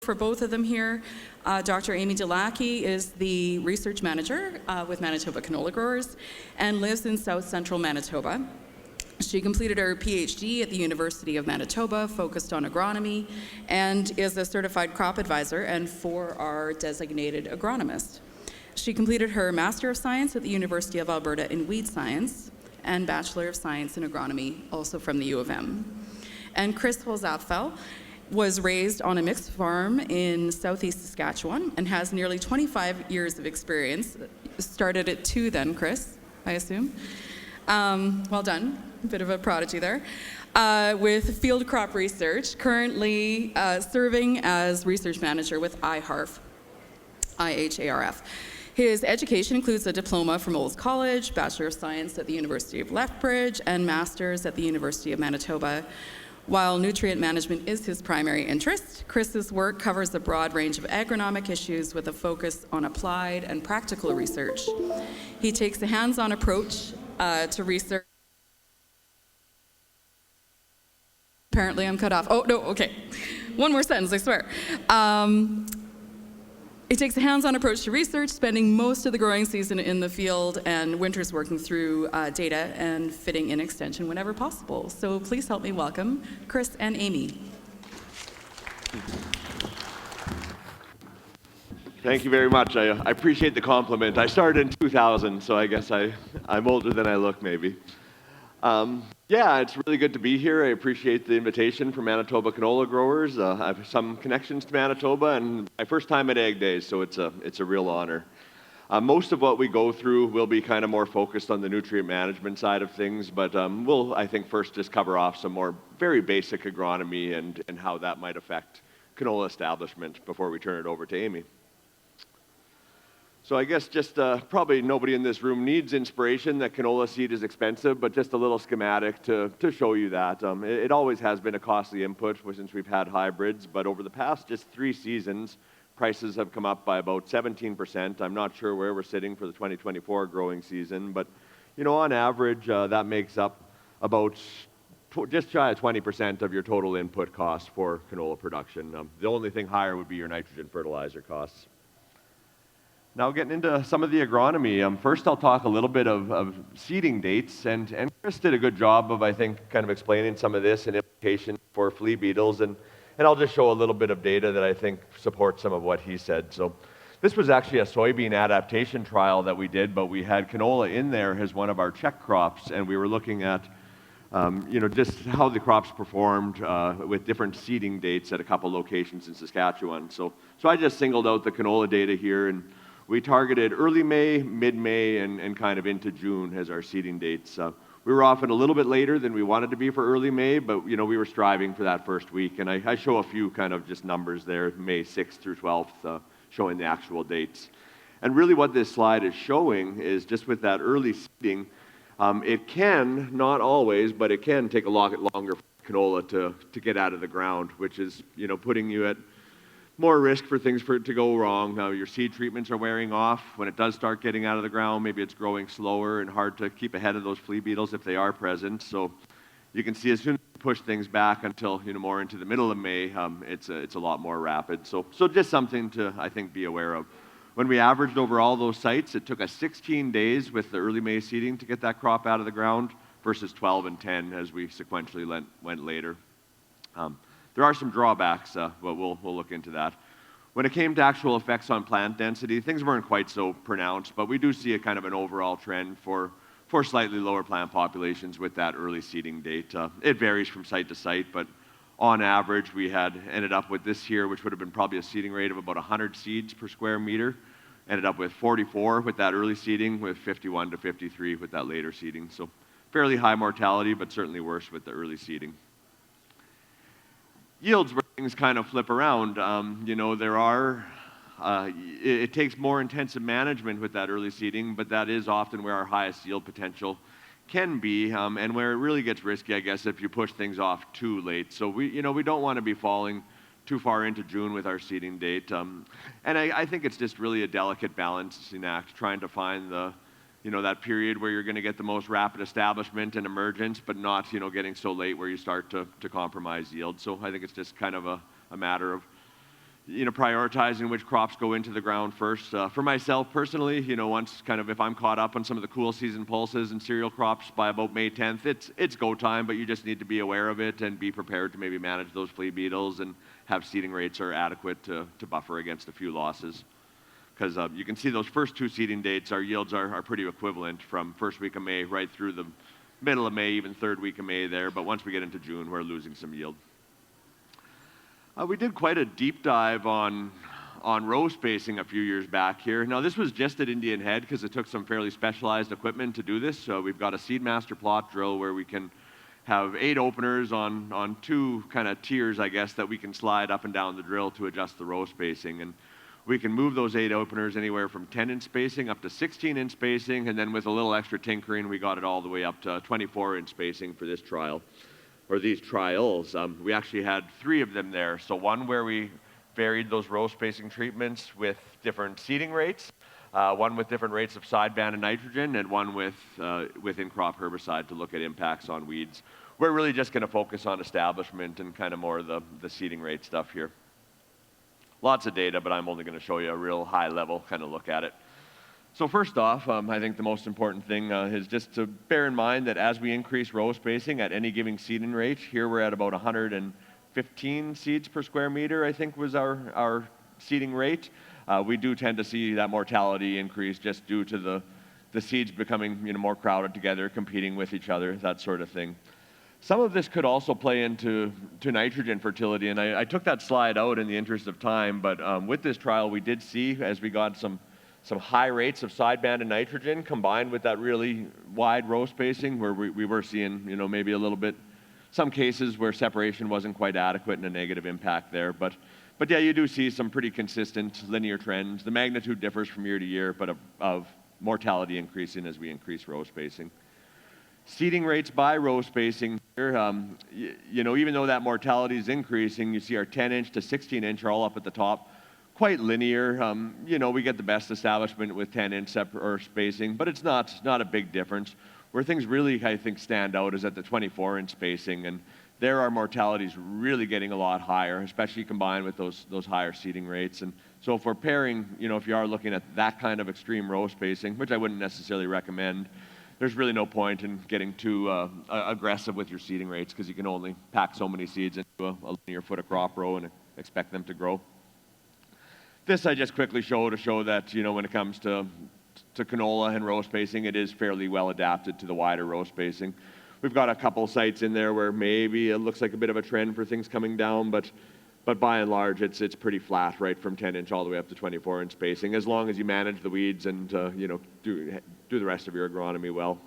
For both of them here, Dr. Amy Delaquis is the research manager with Manitoba Canola Growers and lives in South Central Manitoba. She completed her PhD at the University of Manitoba, focused on agronomy, and is a certified crop advisor and 4R designated agronomist. She completed her Master of Science at the University of Alberta in Weed Science and Bachelor of Science in Agronomy, also from the U of M. And Chris Holzapfel was raised on a mixed farm in southeast Saskatchewan and has nearly 25 years of experience. Started at 2 then, Chris, I assume. Well done, a bit of a prodigy there. With field crop research, currently serving as research manager with IHARF. His education includes a diploma from Olds College, Bachelor of Science at the University of Lethbridge, and Master's at the University of Manitoba. While nutrient management is his primary interest, Chris's work covers a broad range of agronomic issues with a focus on applied and practical research. He takes a hands-on approach to research. Apparently I'm cut off. Oh, no, okay. One more sentence, I swear. He takes a hands-on approach to research, spending most of the growing season in the field and winters working through data and fitting in extension whenever possible. So please help me welcome Chris and Amy. Thank you very much. I appreciate the compliment. I started in 2000, so I guess I'm older than I look, maybe. Yeah, it's really good to be here. I appreciate the invitation from Manitoba Canola Growers. I have some connections to Manitoba, and my first time at Ag Days, so it's a real honor. Most of what we go through will be kind of more focused on the nutrient management side of things, but we'll, I think, first just cover off some more very basic agronomy and how that might affect canola establishment before we turn it over to Amy. So I guess just probably nobody in this room needs inspiration that canola seed is expensive, but just a little schematic to show you that. It always has been a costly input since we've had hybrids, but over the past just 3 seasons, prices have come up by about 17%. I'm not sure where we're sitting for the 2024 growing season, but on average, that makes up about just shy of 20% of your total input cost for canola production. The only thing higher would be your nitrogen fertilizer costs. Now getting into some of the agronomy, first I'll talk a little bit of seeding dates, and Chris did a good job of, I think, kind of explaining some of this and implications for flea beetles, and I'll just show a little bit of data that I think supports some of what he said. So this was actually a soybean adaptation trial that we did, but we had canola in there as one of our check crops, and we were looking at just how the crops performed with different seeding dates at a couple locations in Saskatchewan. So I just singled out the canola data here, and we targeted early May, mid-May, and kind of into June as our seeding dates. We were often a little bit later than we wanted to be for early May, but we were striving for that first week. And I show a few kind of just numbers there, May 6th through 12th, showing the actual dates. And really what this slide is showing is just with that early seeding, it can, not always, but it can take a lot longer for canola to get out of the ground, which is putting you at more risk for things to go wrong. Now your seed treatments are wearing off. When it does start getting out of the ground, maybe it's growing slower and hard to keep ahead of those flea beetles if they are present. So you can see as soon as you push things back until more into the middle of May, it's a lot more rapid. So just something to, I think, be aware of. When we averaged over all those sites, it took us 16 days with the early May seeding to get that crop out of the ground versus 12 and 10 as we sequentially went later. There are some drawbacks, but we'll look into that. When it came to actual effects on plant density, things weren't quite so pronounced, but we do see a kind of an overall trend for slightly lower plant populations with that early seeding date. It varies from site to site, but on average, we had ended up with this here, which would have been probably a seeding rate of about 100 seeds per square meter. Ended up with 44 with that early seeding, with 51 to 53 with that later seeding. So fairly high mortality, but certainly worse with the early seeding. Yields where things kind of flip around. It takes more intensive management with that early seeding, but that is often where our highest yield potential can be, and where it really gets risky, I guess, if you push things off too late. So we don't want to be falling too far into June with our seeding date, and I think it's just really a delicate balancing act, trying to find that period where you're going to get the most rapid establishment and emergence, but not, getting so late where you start to compromise yield. So I think it's just kind of a matter of prioritizing which crops go into the ground first. For myself personally, once kind of if I'm caught up on some of the cool season pulses and cereal crops by about May 10th, it's go time, but you just need to be aware of it and be prepared to maybe manage those flea beetles and have seeding rates are adequate to buffer against a few losses. Because you can see those first 2 seeding dates, our yields are pretty equivalent from first week of May right through the middle of May, even third week of May there, but once we get into June, we're losing some yield. We did quite a deep dive on row spacing a few years back here. Now this was just at Indian Head because it took some fairly specialized equipment to do this. So we've got a Seedmaster plot drill where we can have 8 openers on 2 kind of tiers, I guess, that we can slide up and down the drill to adjust the row spacing. And we can move those 8 openers anywhere from 10-inch spacing up to 16-inch spacing, and then with a little extra tinkering, we got it all the way up to 24-inch spacing for this trial. Or these trials. We actually had 3 of them there. So one where we varied those row spacing treatments with different seeding rates, one with different rates of sideband and nitrogen, and one with in-crop herbicide to look at impacts on weeds. We're really just going to focus on establishment and kind of more of the seeding rate stuff here. Lots of data, but I'm only going to show you a real high level kind of look at it. So first off, I think the most important thing is just to bear in mind that as we increase row spacing at any given seeding rate, here we're at about 115 seeds per square meter, I think was our seeding rate. We do tend to see that mortality increase just due to the seeds becoming more crowded together, competing with each other, that sort of thing. Some of this could also play into nitrogen fertility, and I took that slide out in the interest of time, but with this trial we did see, as we got some high rates of sideband and nitrogen combined with that really wide row spacing where we were seeing, maybe a little bit, some cases where separation wasn't quite adequate and a negative impact there. But yeah, you do see some pretty consistent linear trends. The magnitude differs from year to year, but of mortality increasing as we increase row spacing. Seeding rates by row spacing here, even though that mortality is increasing, you see our 10-inch to 16-inch are all up at the top. Quite linear. We get the best establishment with 10-inch spacing, but it's not a big difference. Where things really, I think, stand out is at the 24-inch spacing, and there our mortality is really getting a lot higher, especially combined with those higher seeding rates. And so if we're pairing, if you are looking at that kind of extreme row spacing, which I wouldn't necessarily recommend, there's really no point in getting too aggressive with your seeding rates because you can only pack so many seeds into a linear foot of crop row and expect them to grow. This I just quickly show to show that, when it comes to canola and row spacing, it is fairly well adapted to the wider row spacing. We've got a couple sites in there where maybe it looks like a bit of a trend for things coming down, but by and large, it's pretty flat, right, from 10-inch all the way up to 24-inch spacing, as long as you manage the weeds and, do the rest of your agronomy well.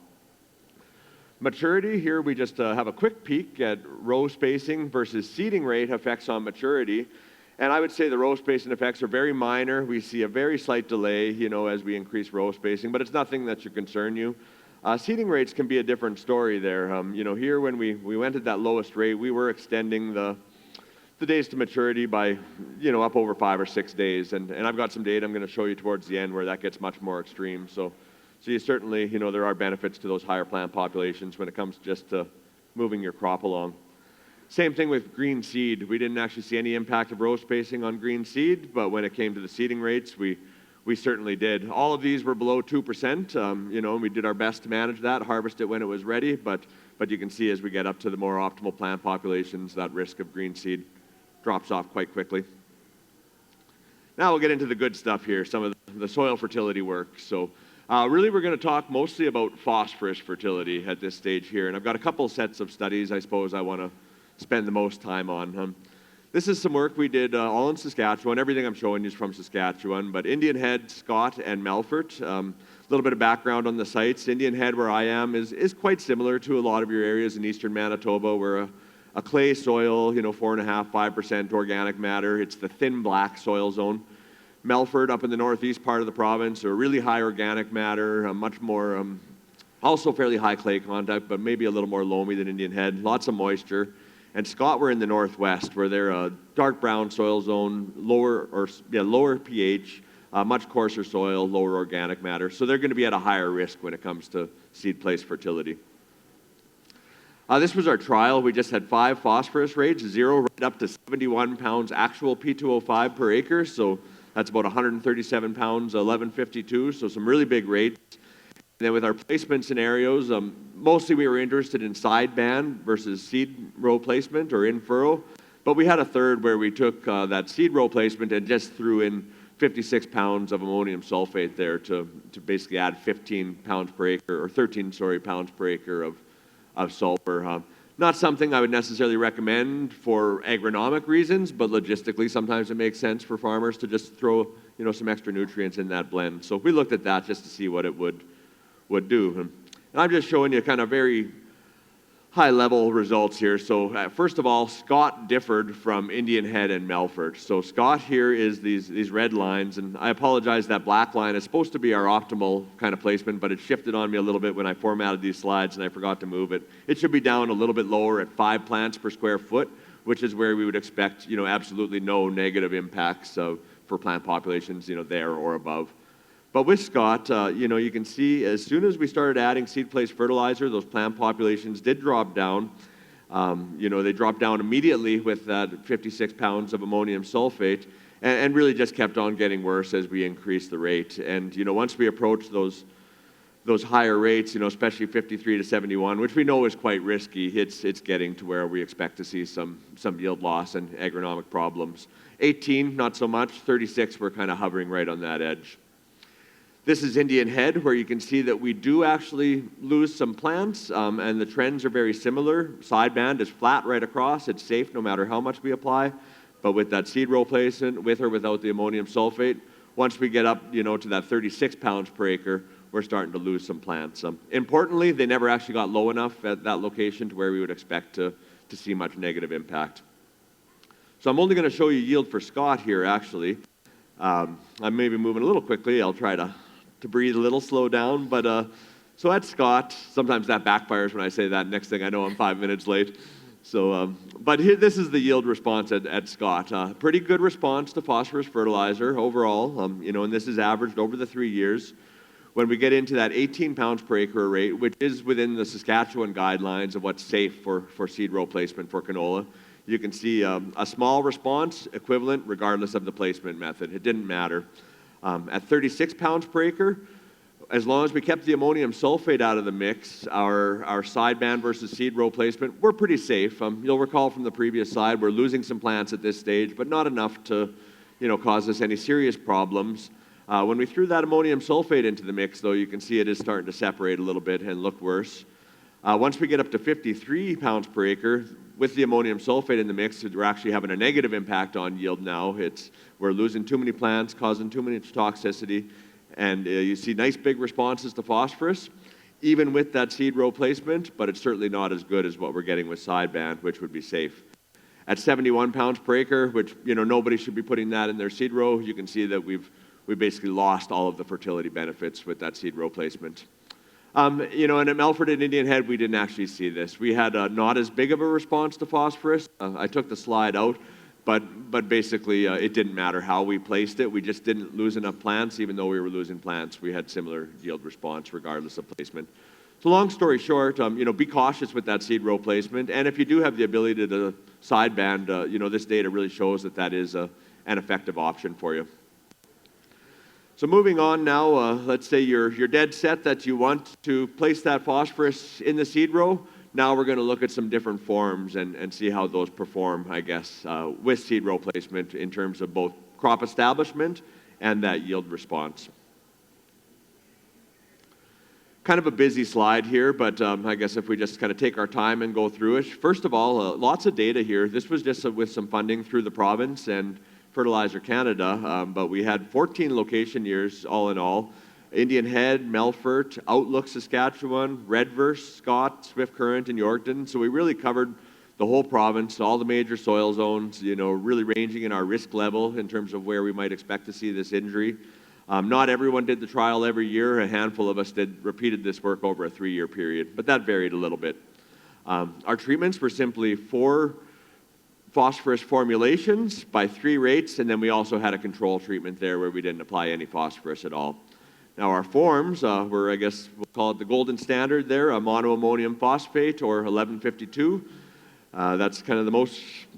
Maturity, here we just have a quick peek at row spacing versus seeding rate effects on maturity. And I would say the row spacing effects are very minor. We see a very slight delay, as we increase row spacing, but it's nothing that should concern you. Seeding rates can be a different story there. Here when we went at that lowest rate, we were extending the days to maturity by, up over 5 or 6 days. And I've got some data I'm going to show you towards the end where that gets much more extreme. So you certainly, there are benefits to those higher plant populations when it comes just to moving your crop along. Same thing with green seed. We didn't actually see any impact of row spacing on green seed, but when it came to the seeding rates, we certainly did. All of these were below 2%, and we did our best to manage that, harvest it when it was ready, but you can see as we get up to the more optimal plant populations, that risk of green seed drops off quite quickly. Now we'll get into the good stuff here, some of the soil fertility work. So really we're going to talk mostly about phosphorus fertility at this stage here, and I've got a couple sets of studies I suppose I want to spend the most time on. This is some work we did all in Saskatchewan. Everything I'm showing you is from Saskatchewan, but Indian Head, Scott, and Melfort. A little bit of background on the sites. Indian Head, where I am, is quite similar to a lot of your areas in eastern Manitoba. We're a clay soil, 4.5%, 5% organic matter. It's the thin black soil zone. Melfort, up in the northeast part of the province, are really high organic matter, much more, also fairly high clay content, but maybe a little more loamy than Indian Head. Lots of moisture. And Scott were in the northwest, where they're a dark brown soil zone, lower pH, much coarser soil, lower organic matter. So they're going to be at a higher risk when it comes to seed place fertility. This was our trial. We just had 5 phosphorus rates, 0 right up to 71 pounds actual P2O5 per acre. So that's about 137 pounds, 1152. So some really big rates. And then with our placement scenarios, mostly we were interested in sideband versus seed row placement or in furrow. But we had a third where we took that seed row placement and just threw in 56 pounds of ammonium sulfate there to basically add 15 pounds per acre, or 13, pounds per acre of sulfur. Not something I would necessarily recommend for agronomic reasons, but logistically sometimes it makes sense for farmers to just throw some extra nutrients in that blend. So we looked at that just to see what it would do. And I'm just showing you kind of very high-level results here. So first of all, Scott differed from Indian Head and Melfort. So Scott here is these red lines, and I apologize, that black line is supposed to be our optimal kind of placement, but it shifted on me a little bit when I formatted these slides and I forgot to move it. It should be down a little bit lower at 5 plants per square foot, which is where we would expect absolutely no negative impacts for plant populations there or above. But with Scott, you can see as soon as we started adding seed place fertilizer, those plant populations did drop down. They dropped down immediately with that 56 pounds of ammonium sulfate, and really just kept on getting worse as we increased the rate. And once we approached those higher rates, especially 53 to 71, which we know is quite risky, it's getting to where we expect to see some yield loss and agronomic problems. 18, not so much. 36, we're kind of hovering right on that edge. This is Indian Head, where you can see that we do actually lose some plants, and the trends are very similar. Sideband is flat right across. It's safe no matter how much we apply. But with that seed row placement, with or without the ammonium sulfate, once we get up to that 36 pounds per acre, we're starting to lose some plants. Importantly, they never actually got low enough at that location to where we would expect to see much negative impact. So I'm only going to show you yield for Scott here, actually. I'm maybe moving a little quickly. I'll try to breathe a little, slow down. But so at Scott, sometimes that backfires when I say that. Next thing I know, I'm 5 minutes late. So, but here, this is the yield response at Scott. Pretty good response to phosphorus fertilizer overall, and this is averaged over the 3 years. When we get into that 18 pounds per acre rate, which is within the Saskatchewan guidelines of what's safe for seed row placement for canola, you can see a small response equivalent regardless of the placement method. It didn't matter. At 36 pounds per acre, as long as we kept the ammonium sulfate out of the mix, our sideband versus seed row placement, we're pretty safe. You'll recall from the previous slide, we're losing some plants at this stage, but not enough to cause us any serious problems. When we threw that ammonium sulfate into the mix, though, you can see it is starting to separate a little bit and look worse. Once we get up to 53 pounds per acre, with the ammonium sulfate in the mix, we're actually having a negative impact on yield now. We're losing too many plants, causing too much toxicity, and you see nice big responses to phosphorus, even with that seed row placement, but it's certainly not as good as what we're getting with sideband, which would be safe. At 71 pounds per acre, which nobody should be putting that in their seed row, you can see that we basically lost all of the fertility benefits with that seed row placement. And at Melfort and Indian Head, we didn't actually see this. We had not as big of a response to phosphorus. I took the slide out, but basically it didn't matter how we placed it. We just didn't lose enough plants. Even though we were losing plants, we had similar yield response regardless of placement. So long story short, be cautious with that seed row placement. And if you do have the ability to sideband, this data really shows that is an effective option for you. So moving on now, let's say you're dead set that you want to place that phosphorus in the seed row. Now we're going to look at some different forms and see how those perform, I guess, with seed row placement in terms of both crop establishment and that yield response. Kind of a busy slide here, but I guess if we just kind of take our time and go through it. First of all, lots of data here. This was just with some funding through the province and Fertilizer Canada, but we had 14 location years all in all. Indian Head, Melfort, Outlook, Saskatchewan, Redverse, Scott, Swift Current, and Yorkton. So we really covered the whole province, all the major soil zones, really ranging in our risk level in terms of where we might expect to see this injury. Not everyone did the trial every year. A handful of us repeated this work over a 3-year period, but that varied a little bit. Our treatments were simply 4 phosphorus formulations by 3 rates, and then we also had a control treatment there where we didn't apply any phosphorus at all. Now our forms were, I guess we'll call it the golden standard there, a monoammonium phosphate or 1152. That's kind of the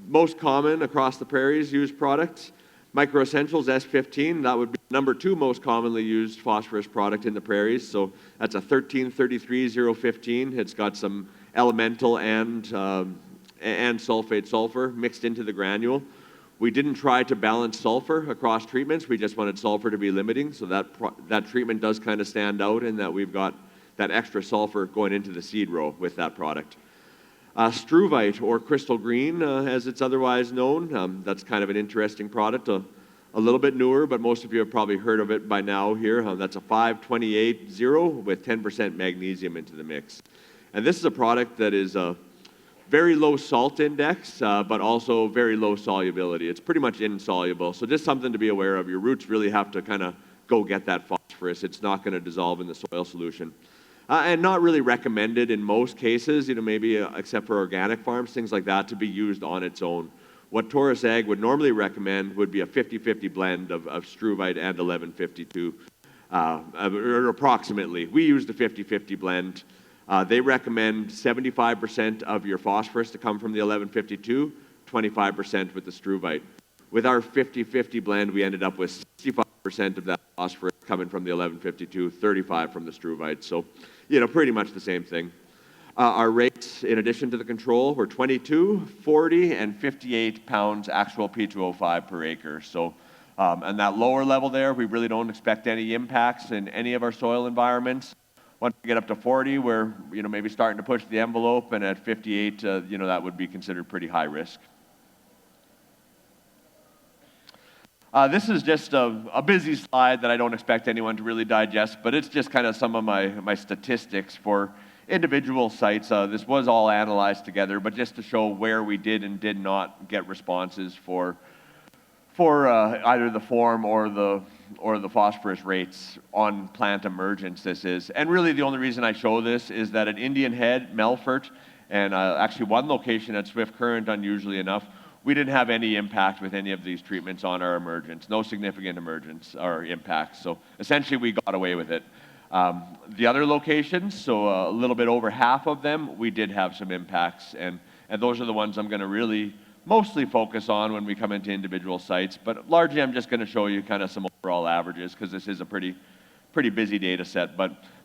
most common across the prairies used product. Micro Essentials S15, that would be the number 2 most commonly used phosphorus product in the prairies. So that's a 1333-015. It's got some elemental and sulfate sulfur mixed into the granule. We didn't try to balance sulfur across treatments. We just wanted sulfur to be limiting. So that treatment does kind of stand out in that we've got that extra sulfur going into the seed row with that product. Struvite, or crystal green, as it's otherwise known. That's kind of an interesting product, a little bit newer, but most of you have probably heard of it by now here. That's a 528-0 with 10% magnesium into the mix. And this is a product that is a very low salt index, but also very low solubility. It's pretty much insoluble, so just something to be aware of. Your roots really have to kind of go get that phosphorus. It's not going to dissolve in the soil solution. And not really recommended in most cases, maybe except for organic farms, things like that, to be used on its own. What Taurus Ag would normally recommend would be a 50-50 blend of Struvite and 1152, or approximately. We use the 50-50 blend. They recommend 75% of your phosphorus to come from the 1152, 25% with the Struvite. With our 50-50 blend, we ended up with 65% of that phosphorus coming from the 1152, 35 from the Struvite. So, pretty much the same thing. Our rates, in addition to the control, were 22, 40, and 58 pounds actual P2O5 per acre. So, and that lower level there, we really don't expect any impacts in any of our soil environments. Once we get up to 40, we're maybe starting to push the envelope, and at 58, that would be considered pretty high risk. This is just a busy slide that I don't expect anyone to really digest, but it's just kind of some of my statistics for individual sites. This was all analyzed together, but just to show where we did and did not get responses for either the form or the phosphorus rates on plant emergence. This is, and really the only reason I show this is that at Indian Head, Melfort, and actually one location at Swift Current, unusually enough, we didn't have any impact with any of these treatments on our emergence, no significant emergence or impacts. So essentially we got away with it. The other locations, so a little bit over half of them, we did have some impacts, and those are the ones I'm going to really mostly focus on when we come into individual sites, but largely I'm just going to show you kind of some overall averages because this is a pretty busy data set.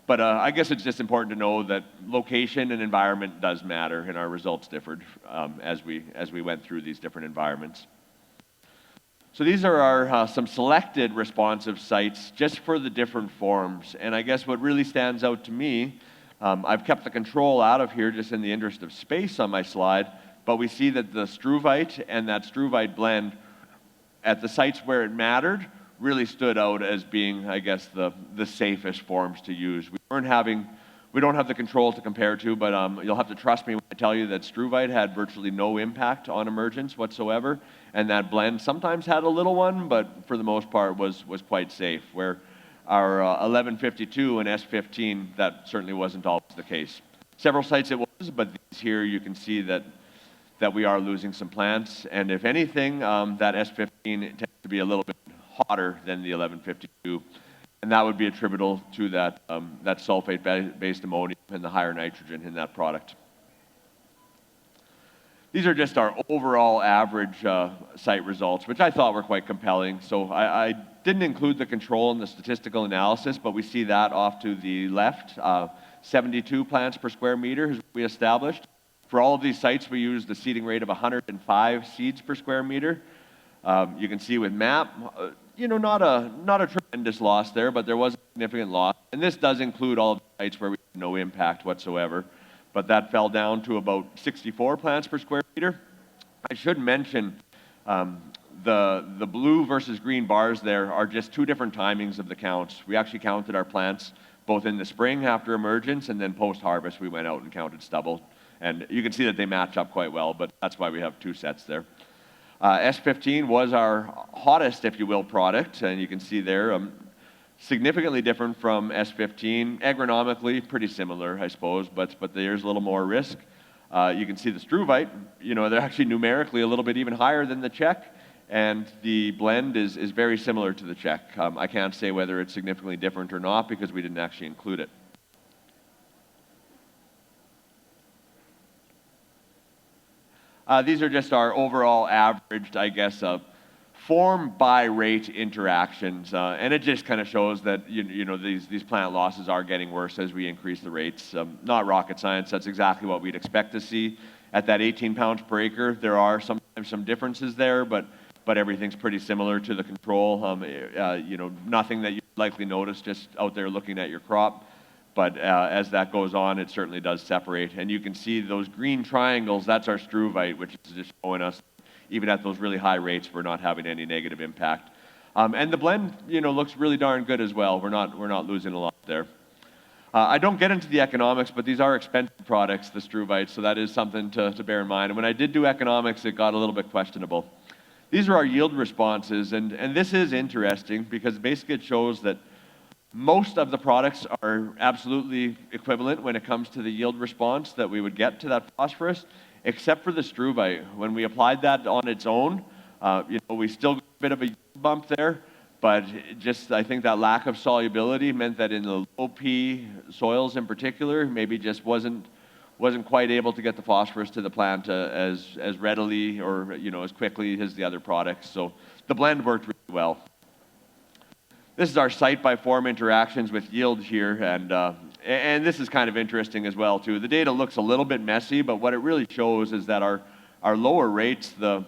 But I guess it's just important to know that location and environment does matter, and our results differed as we went through these different environments. So these are our some selected responsive sites just for the different forms. And I guess what really stands out to me, I've kept the control out of here just in the interest of space on my slide, but we see that the Struvite and that Struvite blend at the sites where it mattered really stood out as being, I guess, the safest forms to use. We don't have the control to compare to, but you'll have to trust me when I tell you that Struvite had virtually no impact on emergence whatsoever, and that blend sometimes had a little one, but for the most part was quite safe, where our 1152 and S15, that certainly wasn't always the case. Several sites it was, but these here you can see that we are losing some plants, and if anything, that S15 tends to be a little bit hotter than the 1152, and that would be attributable to that sulfate-based ammonium and the higher nitrogen in that product. These are just our overall average site results, which I thought were quite compelling. So I didn't include the control in the statistical analysis, but we see that off to the left, 72 plants per square meter is what we established. For all of these sites, we used the seeding rate of 105 seeds per square meter. You can see with MAP, not a tremendous loss there, but there was a significant loss. And this does include all of the sites where we had no impact whatsoever. But that fell down to about 64 plants per square meter. I should mention the blue versus green bars there are just two different timings of the counts. We actually counted our plants both in the spring after emergence and then post-harvest we went out and counted stubble. And you can see that they match up quite well, but that's why we have two sets there. S15 was our hottest, if you will, product, and you can see there significantly different from S15. Agronomically, pretty similar, I suppose, but there's a little more risk. You can see the Struvite, they're actually numerically a little bit even higher than the Czech, and the blend is very similar to the Czech. I can't say whether it's significantly different or not because we didn't actually include it. These are just our overall averaged, I guess, form by rate interactions, and it just kind of shows that these plant losses are getting worse as we increase the rates. Not rocket science, that's exactly what we'd expect to see. At that 18 pounds per acre, there are sometimes some differences there, but everything's pretty similar to the control. Nothing that you likely notice just out there looking at your crop. But as that goes on, it certainly does separate. And you can see those green triangles, that's our struvite, which is just showing us, even at those really high rates, we're not having any negative impact. And the blend, looks really darn good as well. We're not losing a lot there. I don't get into the economics, but these are expensive products, the struvites, so that is something to bear in mind. And when I did do economics, it got a little bit questionable. These are our yield responses, and this is interesting because basically it shows that most of the products are absolutely equivalent when it comes to the yield response that we would get to that phosphorus, except for the struvite. When we applied that on its own, we still got a bit of a yield bump there, but I think that lack of solubility meant that in the low P soils in particular, maybe just wasn't quite able to get the phosphorus to the plant as readily or as quickly as the other products. So the blend worked really well. This is our site by form interactions with yield here, and this is kind of interesting as well too. The data looks a little bit messy, but what it really shows is that our lower rates, the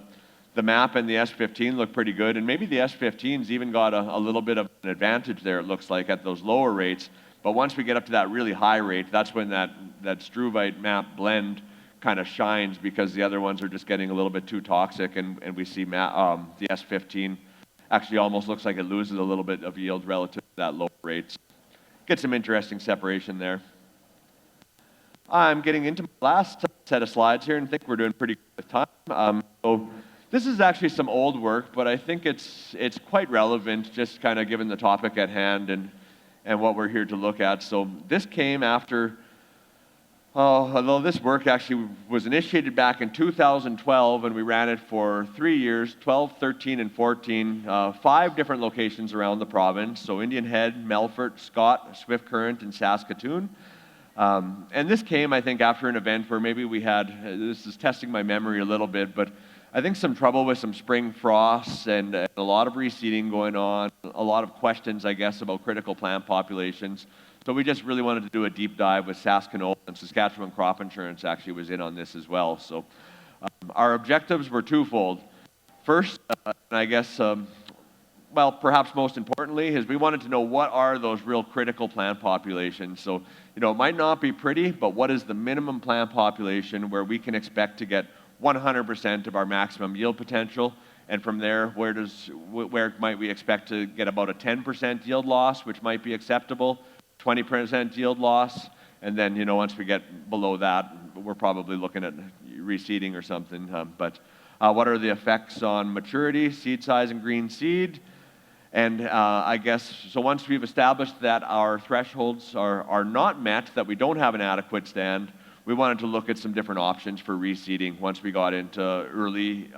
MAP and the S15 look pretty good, and maybe the S15's even got a little bit of an advantage there, it looks like, at those lower rates. But once we get up to that really high rate, that's when that struvite MAP blend kind of shines because the other ones are just getting a little bit too toxic, and we see the S15 actually almost looks like it loses a little bit of yield relative to that low rate. Get some interesting separation there. I'm getting into my last set of slides here and think we're doing pretty good with time. So this is actually some old work, but I think it's quite relevant just kind of given the topic at hand and what we're here to look at. So this came after, although this work actually was initiated back in 2012 and we ran it for 3 years, 12, 13, and 14, 5 different locations around the province. So Indian Head, Melfort, Scott, Swift Current, and Saskatoon. And this came, I think, after an event where maybe we had, this is testing my memory a little bit, but I think some trouble with some spring frosts and a lot of reseeding going on, a lot of questions, I guess, about critical plant populations. So we just really wanted to do a deep dive with Canola, and Saskatchewan Crop Insurance actually was in on this as well. So our objectives were twofold. First, and I guess, perhaps most importantly, is we wanted to know what are those real critical plant populations. So, it might not be pretty, but what is the minimum plant population where we can expect to get 100% of our maximum yield potential? And from there, where might we expect to get about a 10% yield loss, which might be acceptable? 20% yield loss, and then once we get below that, we're probably looking at reseeding or something. But what are the effects on maturity, seed size, and green seed? And I guess, so once we've established that our thresholds are not met, that we don't have an adequate stand, we wanted to look at some different options for reseeding. Once we got into early,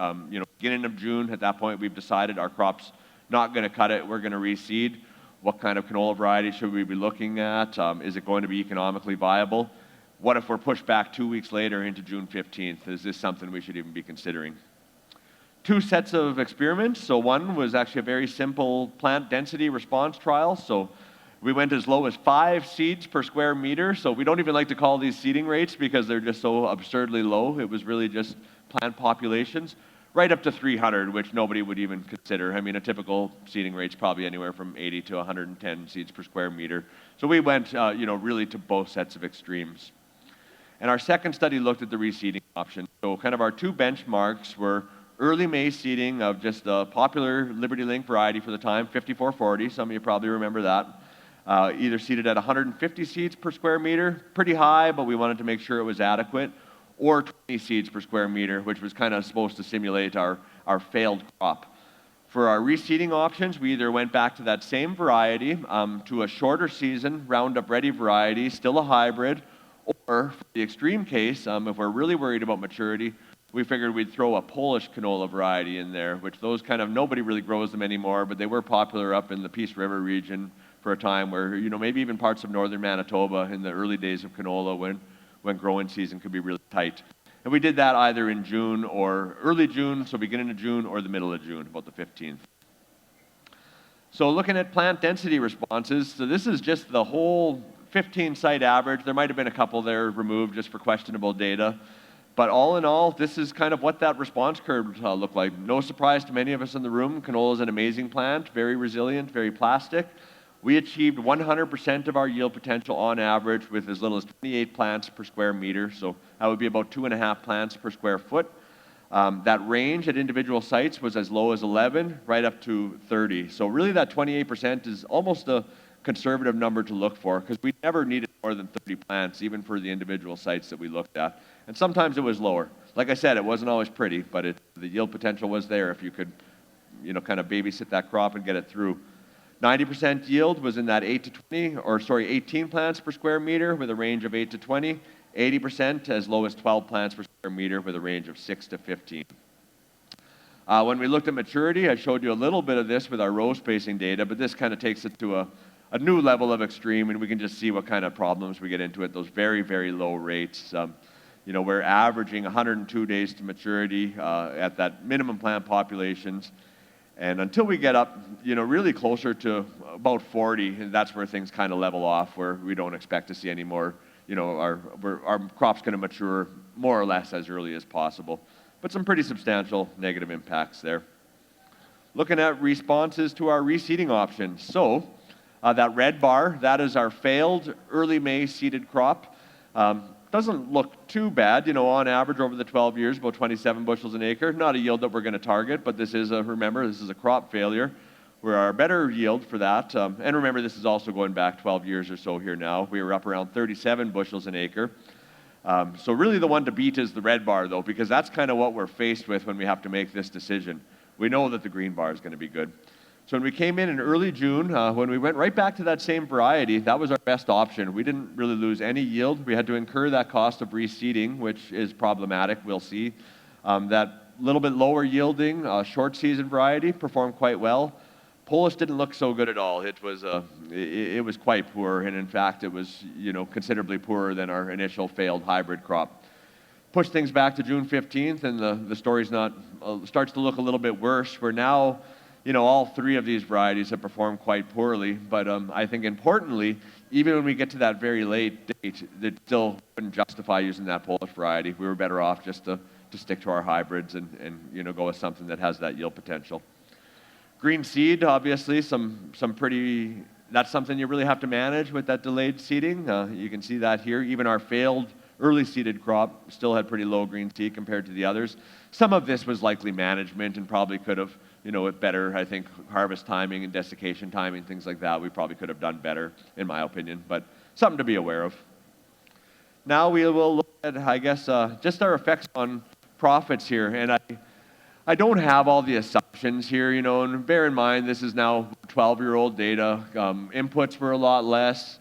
beginning of June, at that point we've decided our crop's not going to cut it, we're going to reseed. What kind of canola variety should we be looking at? Is it going to be economically viable? What if we're pushed back 2 weeks later into June 15th? Is this something we should even be considering? 2 sets of experiments. So one was actually a very simple plant density response trial. So we went as low as 5 seeds per square meter. So we don't even like to call these seeding rates because they're just so absurdly low. It was really just plant populations. Right up to 300, which nobody would even consider. I mean, a typical seeding rate's probably anywhere from 80 to 110 seeds per square meter. So we went, really to both sets of extremes. And our second study looked at the reseeding option. So kind of our 2 benchmarks were early maize seeding of just a popular Liberty Link variety for the time, 5440. Some of you probably remember that. Either seeded at 150 seeds per square meter, pretty high, but we wanted to make sure it was adequate, or 20 seeds per square meter, which was kind of supposed to simulate our failed crop. For our reseeding options, we either went back to that same variety, to a shorter season, Roundup Ready variety, still a hybrid, or for the extreme case, if we're really worried about maturity, we figured we'd throw a Polish canola variety in there, which those kind of, nobody really grows them anymore, but they were popular up in the Peace River region for a time where, maybe even parts of northern Manitoba in the early days of canola when growing season could be really tight. And we did that either in June or early June, so beginning of June, or the middle of June, about the 15th. So looking at plant density responses, so this is just the whole 15-site average. There might have been a couple there removed just for questionable data. But all in all, this is kind of what that response curve looked like. No surprise to many of us in the room, canola is an amazing plant, very resilient, very plastic. We achieved 100% of our yield potential on average with as little as 28 plants per square meter, so that would be about 2.5 plants per square foot. That range at individual sites was as low as 11, right up to 30. So really that 28% is almost a conservative number to look for, because we never needed more than 30 plants, even for the individual sites that we looked at. And sometimes it was lower. Like I said, it wasn't always pretty, but the yield potential was there if you could, kind of babysit that crop and get it through. 90% yield was in that 18 plants per square meter with a range of 8 to 20. 80% as low as 12 plants per square meter with a range of 6 to 15. When we looked at maturity, I showed you a little bit of this with our row spacing data, but this kind of takes it to a new level of extreme, and we can just see what kind of problems we get into at those very, very low rates. We're averaging 102 days to maturity at that minimum plant populations. And until we get up, really closer to about 40, that's where things kind of level off, where we don't expect to see any more, our crop's going to mature more or less as early as possible. But some pretty substantial negative impacts there. Looking at responses to our reseeding options. So that red bar, that is our failed early May seeded crop. Doesn't look too bad, on average over the 12 years, about 27 bushels an acre. Not a yield that we're going to target, but this is remember, this is a crop failure. We're our better yield for that. And remember, this is also going back 12 years or so here now. We were up around 37 bushels an acre. So really the one to beat is the red bar, though, because that's kind of what we're faced with when we have to make this decision. We know that the green bar is going to be good. So when we came in early June, when we went right back to that same variety, that was our best option. We didn't really lose any yield. We had to incur that cost of reseeding, which is problematic, we'll see. That little bit lower yielding, short season variety performed quite well. Polish didn't look so good at all. It was quite poor, and in fact, it was considerably poorer than our initial failed hybrid crop. Push things back to June 15th, and the story's starts to look a little bit worse. We're now, all three of these varieties have performed quite poorly, but I think importantly, even when we get to that very late date, it still wouldn't justify using that Polish variety. We were better off just to stick to our hybrids and go with something that has that yield potential. Green seed, obviously, that's something you really have to manage with that delayed seeding. You can see that here. Even our failed early seeded crop still had pretty low green seed compared to the others. Some of this was likely management and probably could have, with better, I think, harvest timing and desiccation timing, things like that, we probably could have done better, in my opinion, but something to be aware of. Now we will look at, I guess, just our effects on profits here. And I don't have all the assumptions here, and bear in mind, this is now 12-year-old data. Inputs were a lot less.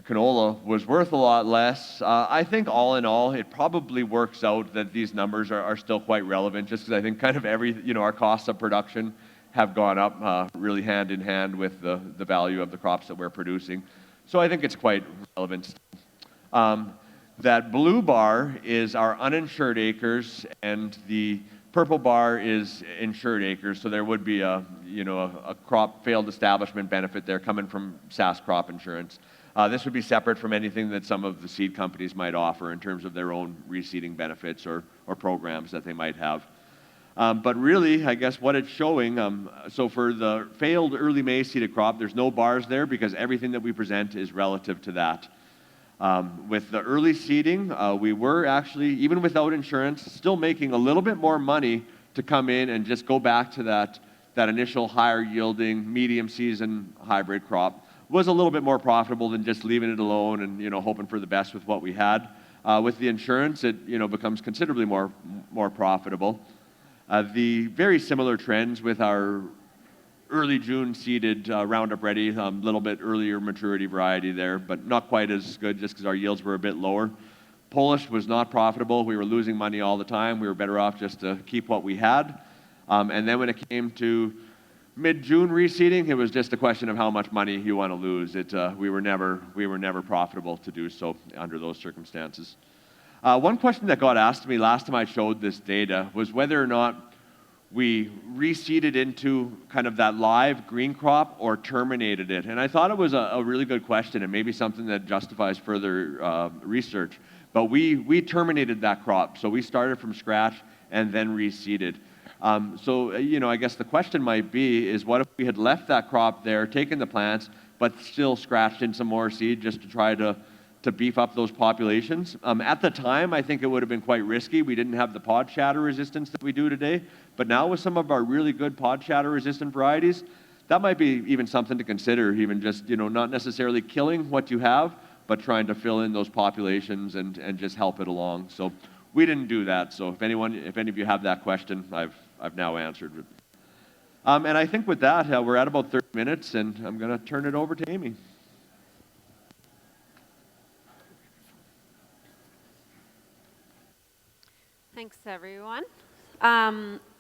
Canola was worth a lot less. I think all in all, it probably works out that these numbers are still quite relevant, just because I think kind of our costs of production have gone up really hand in hand with the value of the crops that we're producing. So I think it's quite relevant. That blue bar is our uninsured acres, and the purple bar is insured acres, so there would be a crop failed establishment benefit there coming from SAS crop insurance. This would be separate from anything that some of the seed companies might offer in terms of their own reseeding benefits or programs that they might have. But really, I guess what it's showing, so for the failed early May seeded crop, there's no bars there because everything that we present is relative to that. With the early seeding, we were actually, even without insurance, still making a little bit more money to come in and just go back to that initial higher yielding medium season hybrid crop. Was a little bit more profitable than just leaving it alone and hoping for the best with what we had. With the insurance, it becomes considerably more profitable. The very similar trends with our early June seeded Roundup Ready, little bit earlier maturity variety there, but not quite as good just because our yields were a bit lower. Polish was not profitable. We were losing money all the time. We were better off just to keep what we had. And then when it came to mid-June reseeding, it was just a question of how much money you want to lose. We were never profitable to do so under those circumstances. One question that got asked me last time I showed this data was whether or not we reseeded into kind of that live green crop or terminated it. And I thought it was a really good question and maybe something that justifies further research. But we terminated that crop. So we started from scratch and then reseeded. So, I guess the question might be is what if we had left that crop there, taken the plants, but still scratched in some more seed just to try to beef up those populations? At the time, I think it would have been quite risky. We didn't have the pod shatter resistance that we do today. But now with some of our really good pod shatter resistant varieties, that might be even something to consider, even just, not necessarily killing what you have, but trying to fill in those populations and just help it along. So we didn't do that. So if any of you have that question, I've now answered it. And I think with that, we're at about 30 minutes, and I'm going to turn it over to Amy. Thanks, everyone.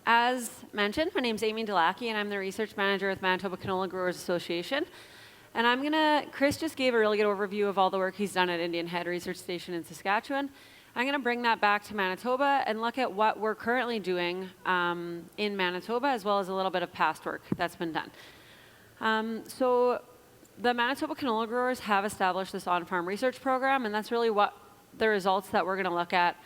As mentioned, my name's Amy Delaquis, and I'm the research manager with Manitoba Canola Growers Association. And Chris just gave a really good overview of all the work he's done at Indian Head Research Station in Saskatchewan. I'm going to bring that back to Manitoba and look at what we're currently doing in Manitoba, as well as a little bit of past work that's been done. So the Manitoba canola growers have established this on-farm research program, and that's really what the results that we're going to look at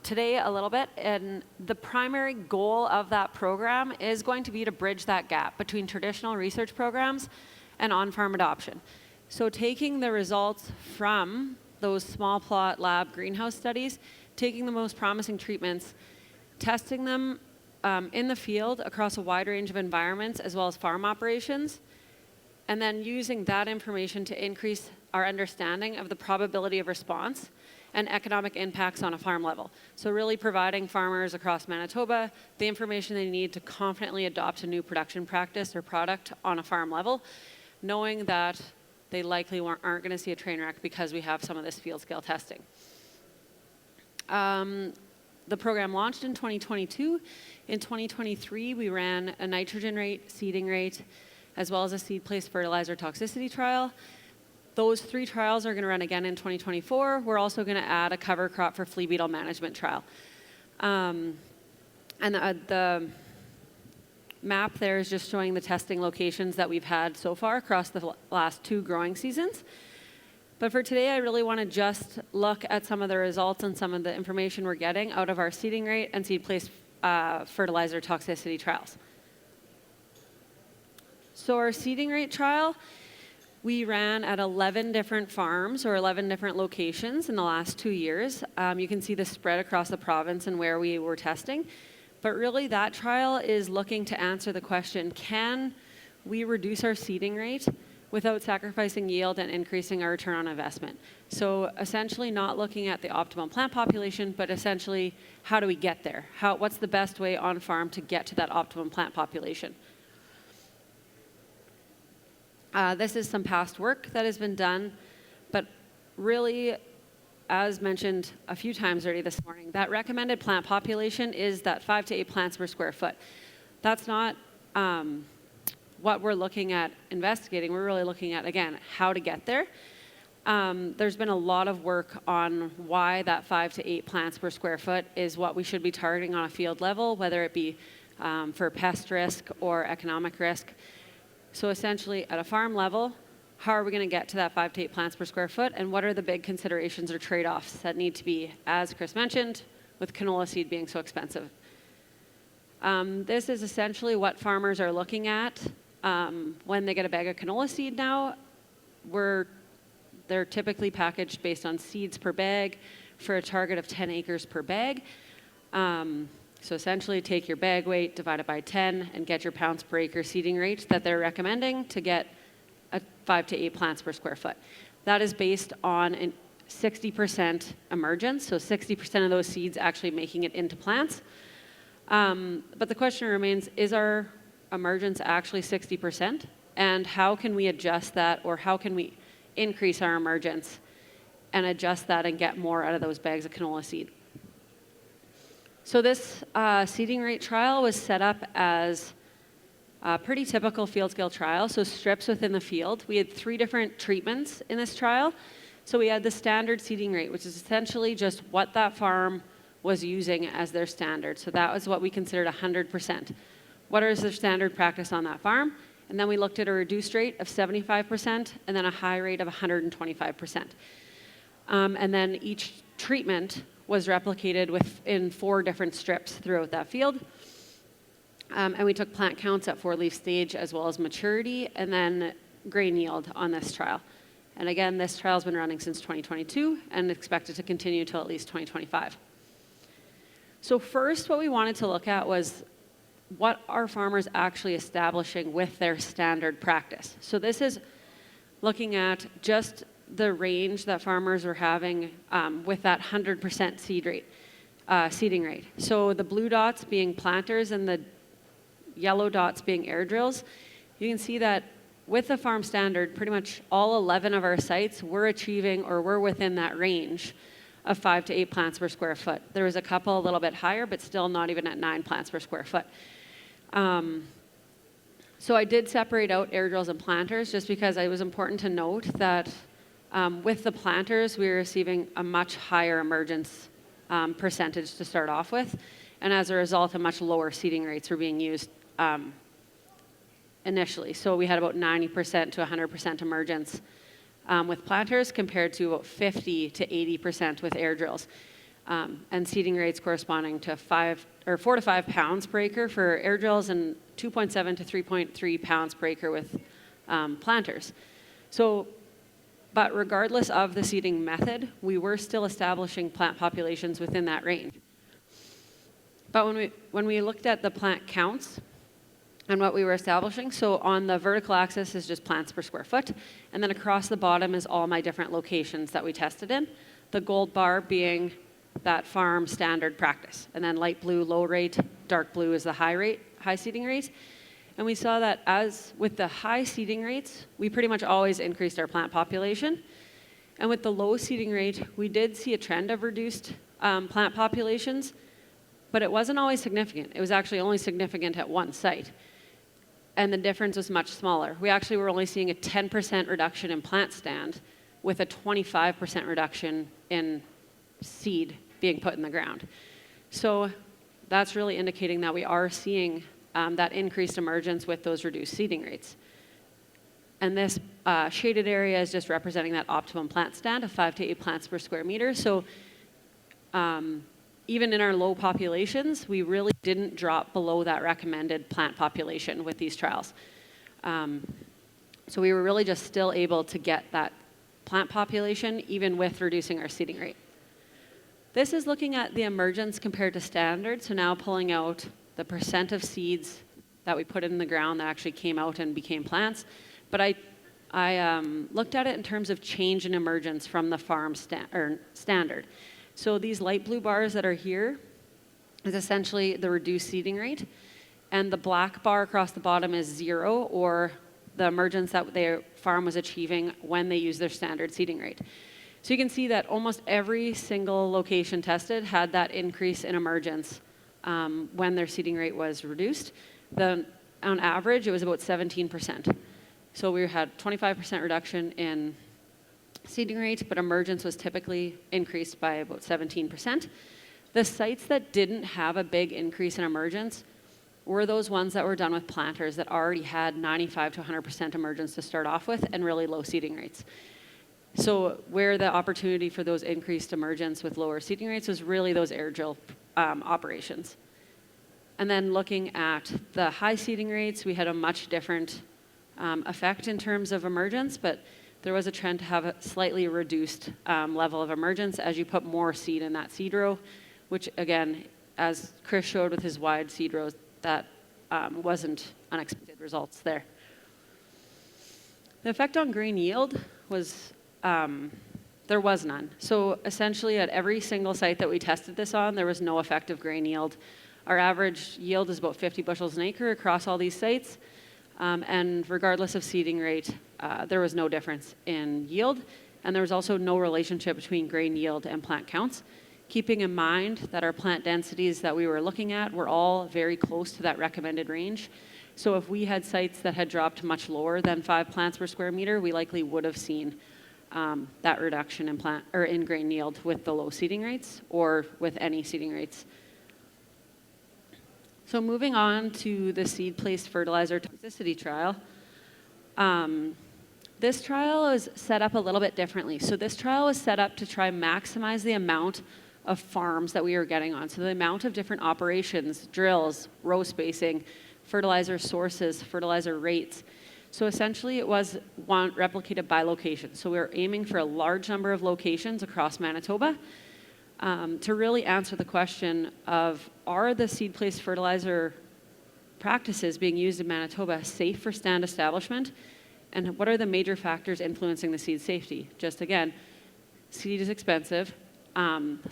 today a little bit. And the primary goal of that program is going to be to bridge that gap between traditional research programs and on-farm adoption. So taking the results from those small plot lab greenhouse studies, taking the most promising treatments, testing them in the field across a wide range of environments as well as farm operations, and then using that information to increase our understanding of the probability of response and economic impacts on a farm level. So really providing farmers across Manitoba the information they need to confidently adopt a new production practice or product on a farm level, knowing that they likely aren't going to see a train wreck because we have some of this field scale testing. The program launched in 2022. In 2023, we ran a nitrogen rate, seeding rate, as well as a seed place fertilizer toxicity trial. Those 3 trials are going to run again in 2024. We're also going to add a cover crop for flea beetle management trial. And the map there is just showing the testing locations that we've had so far across the last 2 growing seasons. But for today, I really want to just look at some of the results and some of the information we're getting out of our seeding rate and seed place fertilizer toxicity trials. So our seeding rate trial, we ran at 11 different farms or 11 different locations in the last 2 years. You can see the spread across the province and where we were testing. But really, that trial is looking to answer the question, can we reduce our seeding rate without sacrificing yield and increasing our return on investment? So essentially not looking at the optimal plant population, but essentially how do we get there? What's the best way on farm to get to that optimum plant population? This is some past work that has been done, but really, as mentioned a few times already this morning, that recommended plant population is that 5 to 8 plants per square foot. That's not what we're looking at investigating. We're really looking at, again, how to get there. There's been a lot of work on why that 5 to 8 plants per square foot is what we should be targeting on a field level, whether it be for pest risk or economic risk. So essentially, at a farm level, how are we going to get to that 5 to 8 plants per square foot, and what are the big considerations or trade-offs that need to be, as Chris mentioned, with canola seed being so expensive? This is essentially what farmers are looking at when they get a bag of canola seed now. They're typically packaged based on seeds per bag for a target of 10 acres per bag. So essentially take your bag weight, divide it by 10, and get your pounds per acre seeding rate that they're recommending to get 5 to 8 plants per square foot. That is based on a 60% emergence, so 60% of those seeds actually making it into plants. But the question remains, is our emergence actually 60%? And how can we adjust that, or how can we increase our emergence and adjust that and get more out of those bags of canola seed. So this seeding rate trial was set up as a pretty typical field scale trial, so strips within the field. We had 3 different treatments in this trial. So we had the standard seeding rate, which is essentially just what that farm was using as their standard. So that was what we considered 100%. What is their standard practice on that farm? And then we looked at a reduced rate of 75% and then a high rate of 125%. And then each treatment was replicated in 4 different strips throughout that field. And we took plant counts at 4-leaf stage as well as maturity and then grain yield on this trial. And again, this trial has been running since 2022 and expected to continue till at least 2025. So first, what we wanted to look at was what are farmers actually establishing with their standard practice. So this is looking at just the range that farmers were having with that 100% seeding rate. So the blue dots being planters and the yellow dots being air drills. You can see that with the farm standard, pretty much all 11 of our sites were achieving or were within that range of 5 to 8 plants per square foot. There was a couple a little bit higher, but still not even at 9 plants per square foot. So I did separate out air drills and planters just because it was important to note that with the planters, we were receiving a much higher emergence percentage to start off with. And as a result, a much lower seeding rates were being used initially. So we had about 90% to 100% emergence with planters compared to about 50 to 80% with air drills. And seeding rates corresponding to 4 to 5 pounds per acre for air drills and 2.7 to 3.3 pounds per acre with planters. So, but regardless of the seeding method, we were still establishing plant populations within that range. But when we looked at the plant counts and what we were establishing, so on the vertical axis is just plants per square foot, and then across the bottom is all my different locations that we tested in. The gold bar being that farm standard practice, and then light blue low rate, dark blue is the high seeding rate. And we saw that as with the high seeding rates, we pretty much always increased our plant population. And with the low seeding rate, we did see a trend of reduced plant populations, but it wasn't always significant. It was actually only significant at one site. And the difference was much smaller. We actually were only seeing a 10% reduction in plant stand with a 25% reduction in seed being put in the ground. So that's really indicating that we are seeing that increased emergence with those reduced seeding rates. And this shaded area is just representing that optimum plant stand of 5 to 8 plants per square meter. So even in our low populations, we really didn't drop below that recommended plant population with these trials. So we were really just still able to get that plant population even with reducing our seeding rate. This is looking at the emergence compared to standard. So now pulling out the percent of seeds that we put in the ground that actually came out and became plants. But I looked at it in terms of change in emergence from the farm standard. So these light blue bars that are here is essentially the reduced seeding rate. And the black bar across the bottom is 0, or the emergence that their farm was achieving when they used their standard seeding rate. So you can see that almost every single location tested had that increase in emergence when their seeding rate was reduced. On average, it was about 17%. So we had 25% reduction in seeding rate, but emergence was typically increased by about 17%. The sites that didn't have a big increase in emergence were those ones that were done with planters that already had 95 to 100% emergence to start off with and really low seeding rates. So where the opportunity for those increased emergence with lower seeding rates was really those air drill operations. And then looking at the high seeding rates, we had a much different effect in terms of emergence, but there was a trend to have a slightly reduced level of emergence as you put more seed in that seed row, which again, as Chris showed with his wide seed rows, that wasn't unexpected results there. The effect on grain yield was, there was none. So essentially at every single site that we tested this on, there was no effect of grain yield. Our average yield is about 50 bushels an acre across all these sites. And regardless of seeding rate, there was no difference in yield. And there was also no relationship between grain yield and plant counts, keeping in mind that our plant densities that we were looking at were all very close to that recommended range. So if we had sites that had dropped much lower than 5 plants per square meter, we likely would have seen that reduction in plant or in grain yield with the low seeding rates or with any seeding rates. So moving on to the seed-placed fertilizer toxicity trial. This trial is set up a little bit differently. So this trial was set up to try maximize the amount of farms that we were getting on. So the amount of different operations, drills, row spacing, fertilizer sources, fertilizer rates. So essentially it was replicated by location. So we were aiming for a large number of locations across Manitoba to really answer the question of, are the seed-placed fertilizer practices being used in Manitoba safe for stand establishment? And what are the major factors influencing the seed safety? Just again, seed is expensive.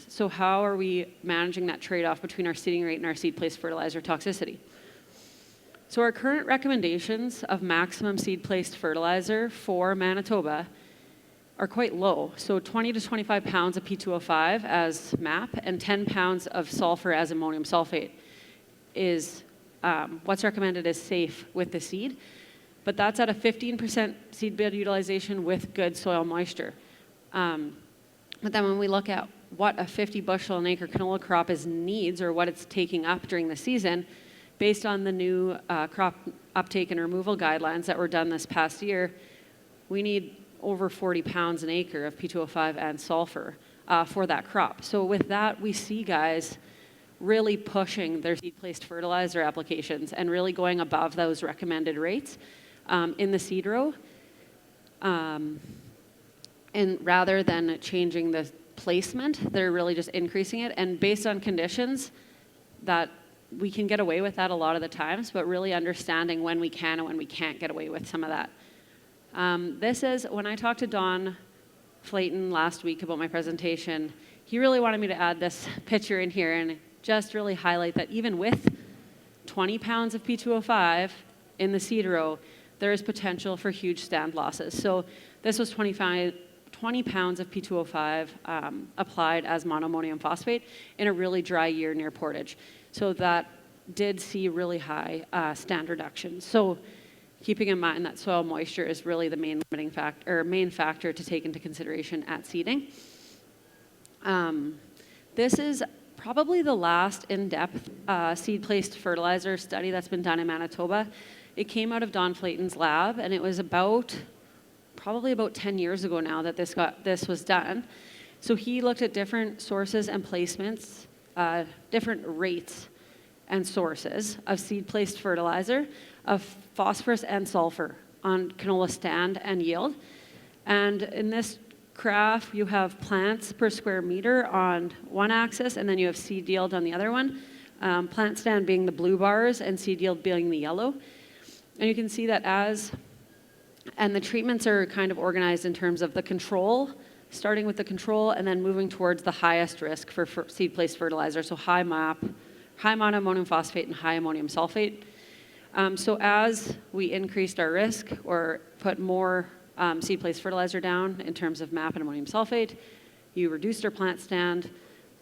So how are we managing that trade-off between our seeding rate and our seed-placed fertilizer toxicity? So our current recommendations of maximum seed-placed fertilizer for Manitoba are quite low. So 20 to 25 pounds of P2O5 as MAP and 10 pounds of sulfur as ammonium sulfate is what's recommended as safe with the seed. But that's at a 15% seed bed utilization with good soil moisture. But then when we look at what a 50 bushel an acre canola crop needs or what it's taking up during the season, based on the new crop uptake and removal guidelines that were done this past year, we need over 40 pounds an acre of P2O5 and sulfur for that crop. So with that, we see guys really pushing their seed-placed fertilizer applications and really going above those recommended rates in the seed row. And rather than changing the placement, they're really just increasing it. And based on conditions, that we can get away with that a lot of the times, but really understanding when we can and when we can't get away with some of that. This is, when I talked to Don Flayton last week about my presentation, he really wanted me to add this picture in here and just really highlight that even with 20 pounds of P2O5 in the seed row, there is potential for huge stand losses. So this was 20 pounds of P2O5 applied as monoammonium phosphate in a really dry year near Portage. So that did see really high stand reductions. So keeping in mind that soil moisture is really the main limiting factor or main factor to take into consideration at seeding. This is probably the last in-depth seed-placed fertilizer study that's been done in Manitoba. It came out of Don Flayton's lab, and it was probably about 10 years ago now that this was done. So he looked at different sources and placements, different rates and sources of seed-placed fertilizer, of phosphorus and sulfur on canola stand and yield. And in this graph, you have plants per square meter on one axis, and then you have seed yield on the other one. Plant stand being the blue bars and seed yield being the yellow. And you can see that and the treatments are kind of organized in terms of the control, starting with the control and then moving towards the highest risk for seed-placed fertilizer, so high MAP, high monoammonium phosphate, and high ammonium sulfate. So as we increased our risk or put more seed-placed fertilizer down in terms of MAP and ammonium sulfate, you reduced our plant stand,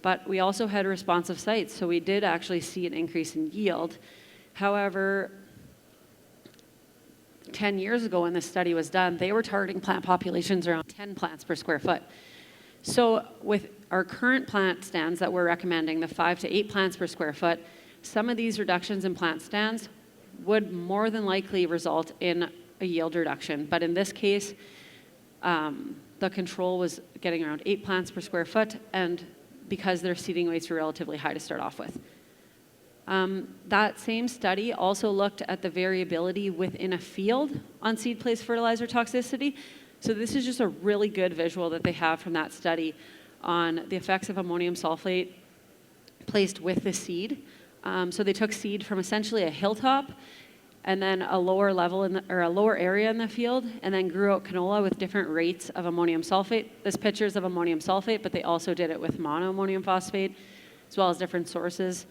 but we also had responsive sites, so we did actually see an increase in yield. However, 10 years ago when this study was done, they were targeting plant populations around 10 plants per square foot. So with our current plant stands that we're recommending, the 5 to 8 plants per square foot, some of these reductions in plant stands would more than likely result in a yield reduction. But in this case, the control was getting around 8 plants per square foot, and because their seeding weights were relatively high to start off with. That same study also looked at the variability within a field on seed-placed fertilizer toxicity. So this is just a really good visual that they have from that study on the effects of ammonium sulfate placed with the seed. So they took seed from essentially a hilltop and then a lower level or a lower area in the field, and then grew out canola with different rates of ammonium sulfate. This picture is of ammonium sulfate, but they also did it with monoammonium phosphate, as well as different sources.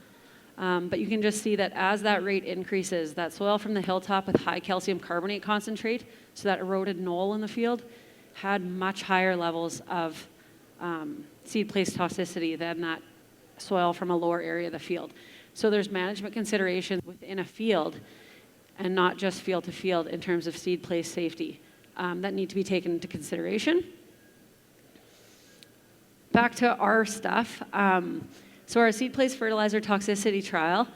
But you can just see that as that rate increases, that soil from the hilltop with high calcium carbonate concentrate, so that eroded knoll in the field, had much higher levels of seed place toxicity than that soil from a lower area of the field. So there's management considerations within a field and not just field to field in terms of seed place safety that need to be taken into consideration. Back to our stuff. So our seed place fertilizer toxicity trial,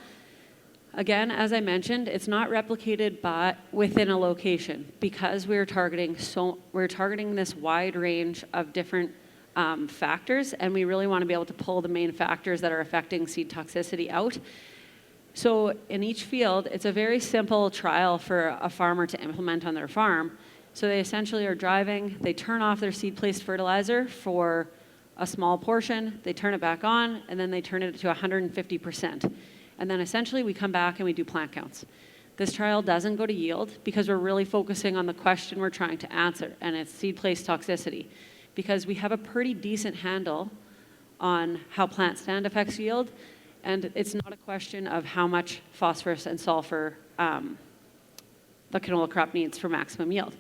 again, as I mentioned, it's not replicated but within a location because we're targeting this wide range of different factors, and we really want to be able to pull the main factors that are affecting seed toxicity out. So in each field, it's a very simple trial for a farmer to implement on their farm. So they essentially are driving, they turn off their seed placed fertilizer for a small portion, they turn it back on, and then they turn it to 150%. And then essentially we come back and we do plant counts. This trial doesn't go to yield because we're really focusing on the question we're trying to answer, and it's seed place toxicity. Because we have a pretty decent handle on how plant stand affects yield, and it's not a question of how much phosphorus and sulfur the canola crop needs for maximum yield.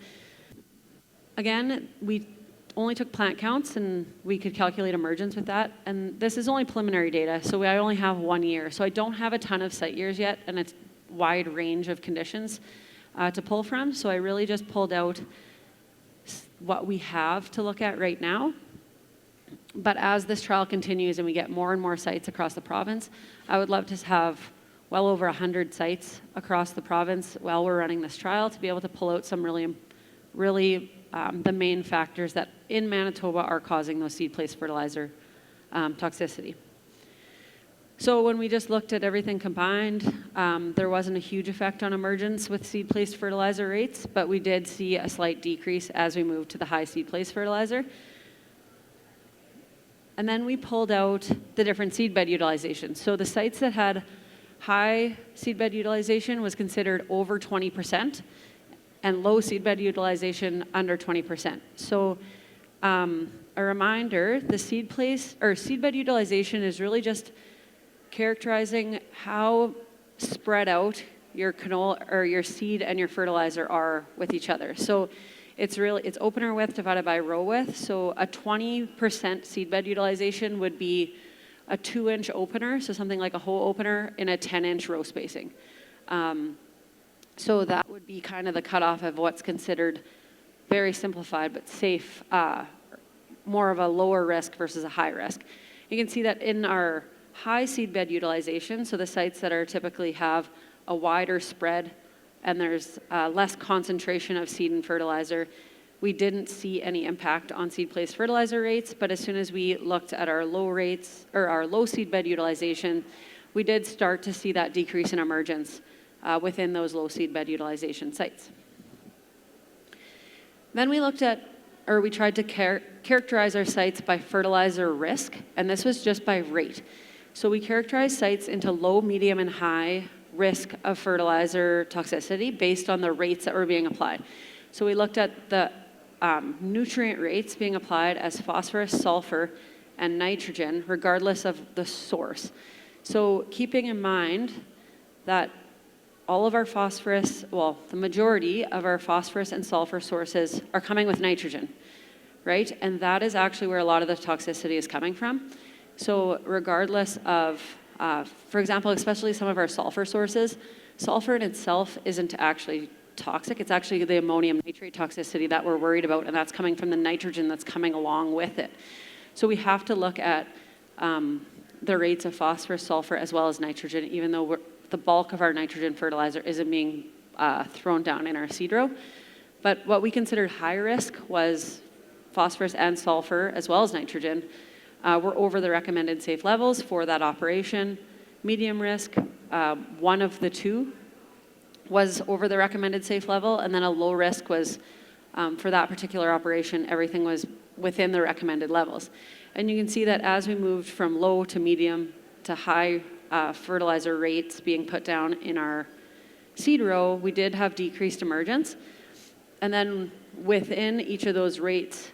Again, we only took plant counts, and we could calculate emergence with that, and this is only preliminary data, so I only have 1 year. So I don't have a ton of site years yet, and it's a wide range of conditions to pull from, so I really just pulled out what we have to look at right now. But as this trial continues and we get more and more sites across the province, I would love to have well over 100 sites across the province while we're running this trial to be able to pull out some really the main factors that in Manitoba are causing those seed place fertilizer toxicity. So when we just looked at everything combined, there wasn't a huge effect on emergence with seed placed fertilizer rates, but we did see a slight decrease as we moved to the high seed place fertilizer. And then we pulled out the different seedbed utilization. So the sites that had high seedbed utilization was considered over 20%, and low seedbed utilization under 20%. So a reminder, the seedbed utilization is really just characterizing how spread out your canola or your seed and your fertilizer are with each other. So it's opener width divided by row width. So a 20% seedbed utilization would be a 2-inch opener, so something like a hoe opener in a 10-inch row spacing. So that would be kind of the cutoff of what's considered very simplified but safe, more of a lower risk versus a high risk. You can see that in our high seedbed utilization, so the sites that are typically have a wider spread and there's less concentration of seed and fertilizer, we didn't see any impact on seed place fertilizer rates, but as soon as we looked at our low rates or our low seedbed utilization, we did start to see that decrease in emergence within those low seedbed utilization sites. Then we tried to characterize our sites by fertilizer risk, and this was just by rate. So we characterized sites into low, medium, and high risk of fertilizer toxicity based on the rates that were being applied. So we looked at the nutrient rates being applied as phosphorus, sulfur, and nitrogen, regardless of the source. So keeping in mind that all of our phosphorus, well, the majority of our phosphorus and sulfur sources are coming with nitrogen, right? And that is actually where a lot of the toxicity is coming from. So regardless of, for example, especially some of our sulfur sources, sulfur in itself isn't actually toxic. It's actually the ammonium nitrate toxicity that we're worried about, and that's coming from the nitrogen that's coming along with it. So we have to look at the rates of phosphorus, sulfur, as well as nitrogen, even though the bulk of our nitrogen fertilizer isn't being thrown down in our seed row. But what we considered high risk was phosphorus and sulfur, as well as nitrogen, were over the recommended safe levels for that operation. Medium risk, one of the two was over the recommended safe level, and then a low risk was, for that particular operation, everything was within the recommended levels. And you can see that as we moved from low to medium to high fertilizer rates being put down in our seed row, we did have decreased emergence. And then within each of those rates,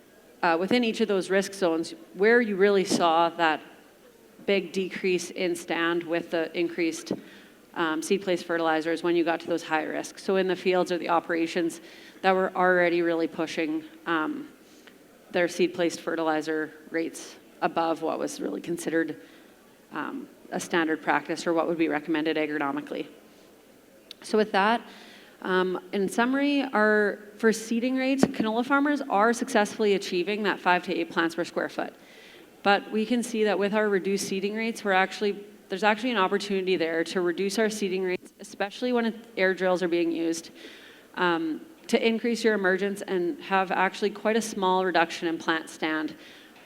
within each of those risk zones, where you really saw that big decrease in stand with the increased seed place fertilizers when you got to those high risks. So in the fields or the operations that were already really pushing their seed-placed fertilizer rates above what was really considered a standard practice or what would be recommended agronomically. So with that, in summary, for seeding rates, canola farmers are successfully achieving that 5 to 8 plants per square foot. But we can see that with our reduced seeding rates, there's actually an opportunity there to reduce our seeding rates, especially when air drills are being used, to increase your emergence and have actually quite a small reduction in plant stand.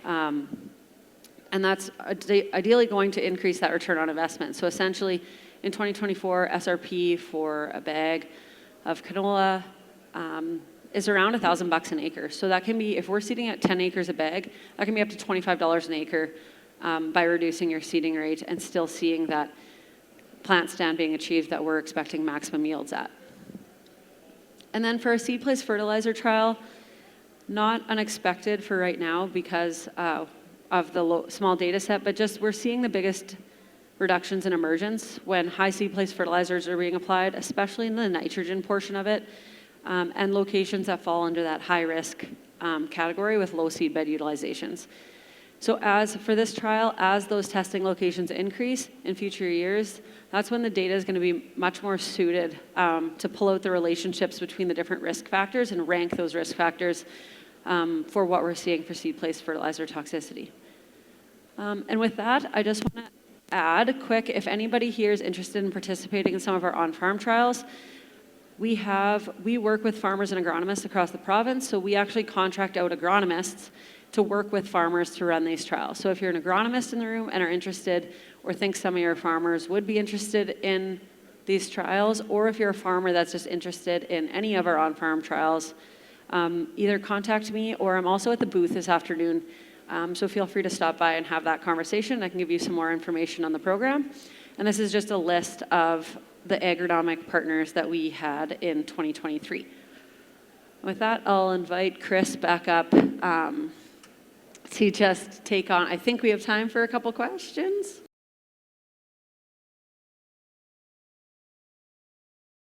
And that's ideally going to increase that return on investment. So essentially, in 2024, SRP for a bag of canola is around $1,000 an acre. So that can be, if we're seeding at 10 acres a bag, that can be up to $25 an acre by reducing your seeding rate and still seeing that plant stand being achieved that we're expecting maximum yields at. And then for our seed-placed fertilizer trial, not unexpected for right now because of the small data set, but just we're seeing the biggest reductions in emergence when high seed-placed fertilizers are being applied, especially in the nitrogen portion of it, and locations that fall under that high-risk category with low seed bed utilizations. So for this trial, as those testing locations increase in future years, that's when the data is going to be much more suited to pull out the relationships between the different risk factors and rank those risk factors for what we're seeing for seed-placed fertilizer toxicity. And with that, I just want to add quick, if anybody here is interested in participating in some of our on-farm trials, we work with farmers and agronomists across the province, so we actually contract out agronomists to work with farmers to run these trials. So if you're an agronomist in the room and are interested or think some of your farmers would be interested in these trials, or if you're a farmer that's just interested in any of our on-farm trials, either contact me or I'm also at the booth this afternoon. So feel free to stop by and have that conversation. I can give you some more information on the program. And this is just a list of the agronomic partners that we had in 2023. With that, I'll invite Chris back up to just take on, I think we have time for a couple questions.